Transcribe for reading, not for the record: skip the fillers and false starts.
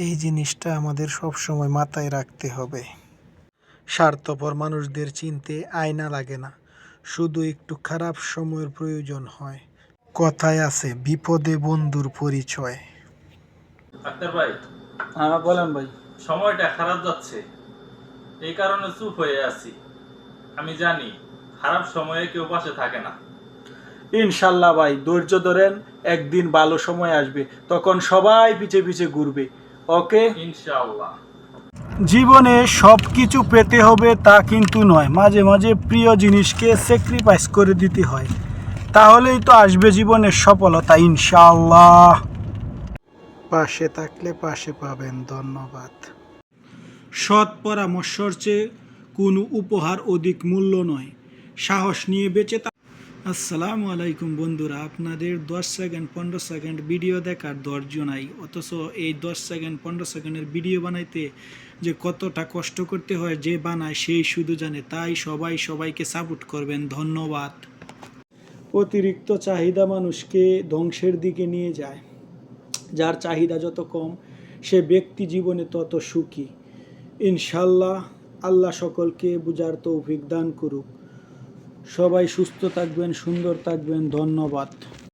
এই জিনিসটা আমাদের সব সময় মাথায় রাখতে হবে। স্বার্থপর মানুষদের চিনতে আয়না লাগে না, শুধু একটু খারাপ সময়ের প্রয়োজন হয়। কথায় আছে, বিপদে বন্ধুর পরিচয়। আক্তার ভাই, হ্যাঁ বলেন ভাই। সময়টা খারাপ যাচ্ছে, এই কারণে চুপ হয়ে আছি। আমি জানি খারাপ সময়ে কেউ পাশে থাকে না। ইনশাল্লাহ ভাই, ধৈর্য ধরেন, একদিন ভালো সময় আসবে, তখন সবাই পিছে পিছে ঘুরবে। ওকে, ইনশাআল্লাহ। জীবনে সব কিছু পেতে হবে তা কিন্তু নয়, মাঝে মাঝে প্রিয় জিনিসকে স্যাক্রিফাইস করে দিতে হয়, তাহলেই তো আসবে জীবনের সফলতা ইনশাআল্লাহ। পাশে থাকলে পাশে পাবেন। ধন্যবাদ। সৎ পরামর্শের চেয়ে কোনো উপহার অধিক মূল্য নয়। সাহস নিয়ে বেঁচে থাক। আসসালামু আলাইকুম বন্ধুরা, আপনাদের 10 সেকেন্ড 15 সেকেন্ড ভিডিও দেখার ধৈর্য নাই, অথচ এই 10 সেকেন্ড 15 সেকেন্ডের ভিডিও বানাইতে যে কতটা কষ্ট করতে হয়, যে বানায় সেই শুধু জানে। তাই সবাই সবাইকে সাপোর্ট করবেন। ধন্যবাদ। অতিরিক্ত চাহিদা মানুষকে ধ্বংসের দিকে নিয়ে যায়। যার চাহিদা যত কম, সে ব্যক্তি জীবনে তত সুখী। ইনশাল্লাহ আল্লাহ সকলকে বুঝার তৌফিক দান করুক। সবাই সুস্থ থাকবেন, সুন্দর থাকবেন। ধন্যবাদ।